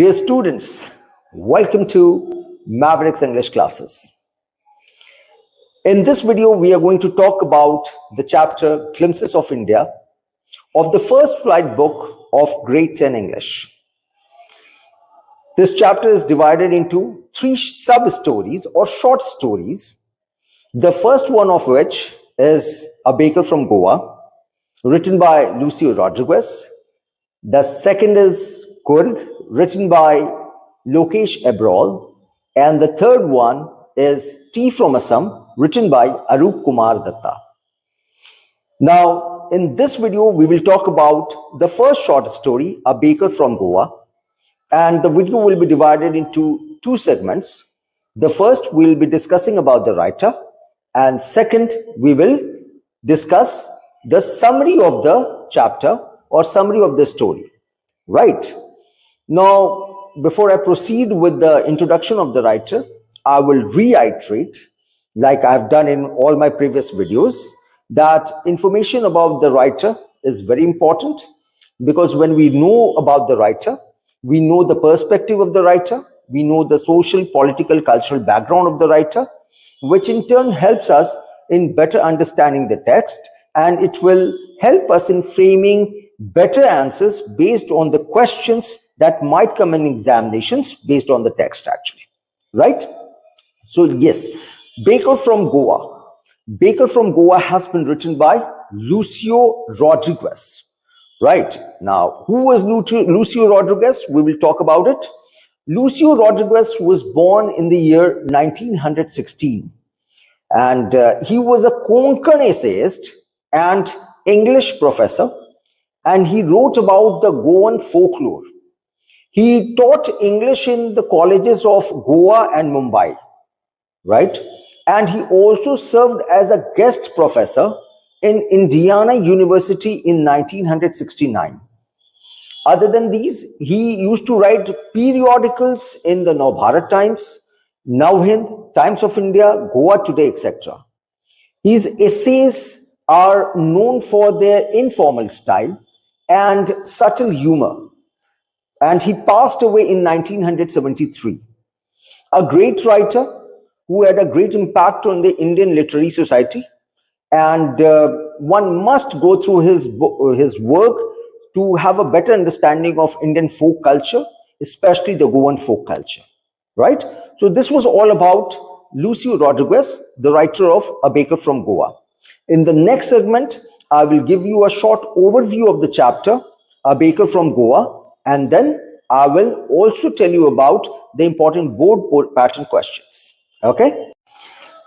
Dear students, welcome to Mavericks English classes. In this video, we are going to talk about the chapter Glimpses of India of the first flight book of Grade 10 English. This chapter is divided into three sub-stories or short stories. The first one of which is A Baker from Goa, written by Lucio Rodriguez. The second is Kurg, written by Lokesh Ebrol, and the third one is Tea from Assam, written by Arup Kumar Datta. Now, in this video, we will talk about the first short story, A Baker from Goa, and the video will be divided into two segments. The first, we will be discussing about the writer, and second, we will discuss the summary of the chapter or summary of the story, right? Now, before I proceed with the introduction of the writer, I will reiterate, like I've done in all my previous videos, that information about the writer is very important, because when we know about the writer, we know the perspective of the writer, we know the social, political, cultural background of the writer, which in turn helps us in better understanding the text, and it will help us in framing better answers based on the questions that might come in examinations based on the text actually, right? So yes, Baker from Goa. Baker from Goa has been written by Lucio Rodriguez, right? Now, who was Lucio Rodriguez? We will talk about it. Lucio Rodriguez was born in the year 1916, and he was a Konkan essayist and English professor, and he wrote about the Goan folklore. He taught English in the colleges of Goa and Mumbai, right? And he also served as a guest professor in Indiana University in 1969. Other than these, he used to write periodicals in the Navbharat Times, Navhind, Times of India, Goa Today, etc. His essays are known for their informal style and subtle humor. And he passed away in 1973. A great writer who had a great impact on the Indian Literary Society. And one must go through his work to have a better understanding of Indian folk culture, especially the Goan folk culture, right? So this was all about Lucio Rodriguez, the writer of A Baker from Goa. In the next segment, I will give you a short overview of the chapter, A Baker from Goa, and then I will also tell you about the important board pattern questions. Okay?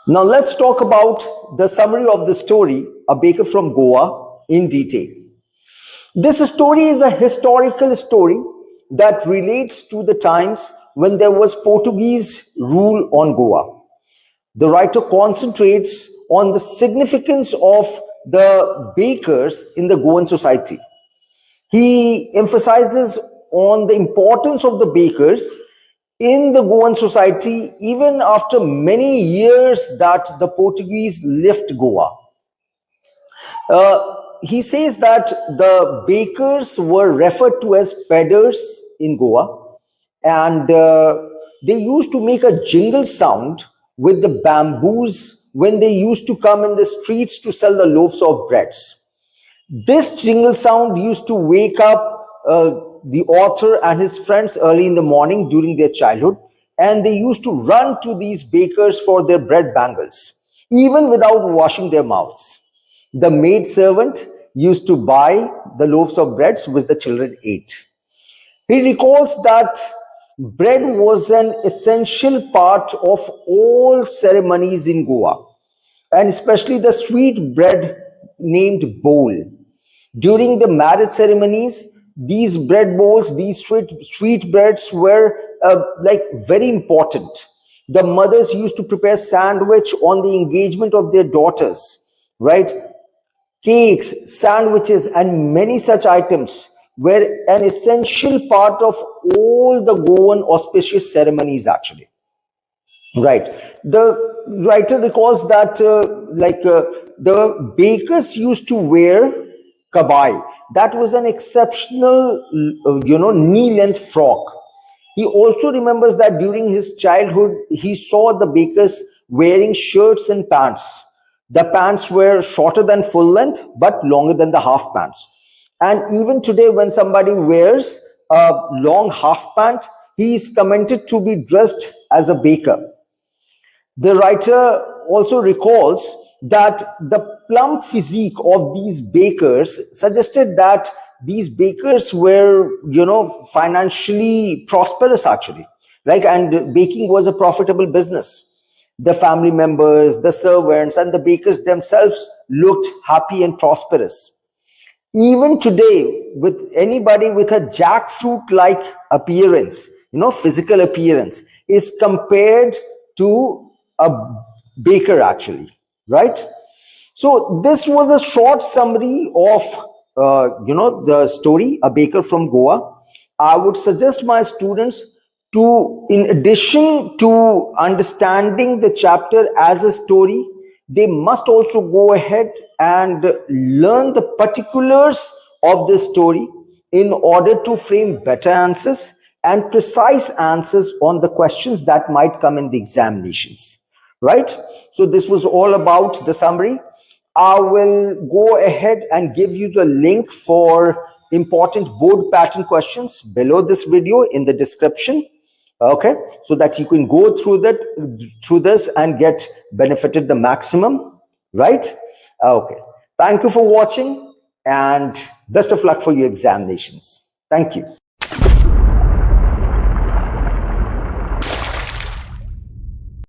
Now let's talk about the summary of the story, A Baker from Goa, in detail. This story is a historical story that relates to the times when there was Portuguese rule on Goa. The writer concentrates on the significance of the bakers in the Goan society. He emphasizes on the importance of the bakers in the Goan society even after many years that the Portuguese left Goa. He says that the bakers were referred to as peddlers in Goa, and they used to make a jingle sound with the bamboos when they used to come in the streets to sell the loaves of breads. This jingle sound used to wake up the author and his friends early in the morning during their childhood, and they used to run to these bakers for their bread bangles, even without washing their mouths. The maid servant used to buy the loaves of breads which the children ate. He recalls that bread was an essential part of all ceremonies in Goa, and especially the sweet bread named bowl. During the marriage ceremonies, these bread bowls, these sweet breads were like very important. The mothers used to prepare sandwich on the engagement of their daughters, right? Cakes, sandwiches, and many such items were an essential part of all the Goan auspicious ceremonies actually, right? The writer recalls that the bakers used to wear kabai. That was an exceptional, knee-length frock. He also remembers that during his childhood, he saw the bakers wearing shirts and pants. The pants were shorter than full length, but longer than the half pants. And even today, when somebody wears a long half pant, he is commented to be dressed as a baker. The writer also recalls that the plump physique of these bakers suggested that these bakers were, financially prosperous actually, right? And baking was a profitable business. The family members, the servants, and the bakers themselves looked happy and prosperous. Even today, with anybody with a jackfruit like appearance, physical appearance, is compared to a baker actually, right? So this was a short summary of the story, A Baker from Goa. I would suggest my students to, in addition to understanding the chapter as a story, they must also go ahead and learn the particulars of this story in order to frame better answers and precise answers on the questions that might come in the examinations, right? So this was all about the summary. I will go ahead and give you the link for important board pattern questions below this video in the description. Okay, so that you can go through this and get benefited the maximum, right? Okay, thank you for watching and best of luck for your examinations. Thank you.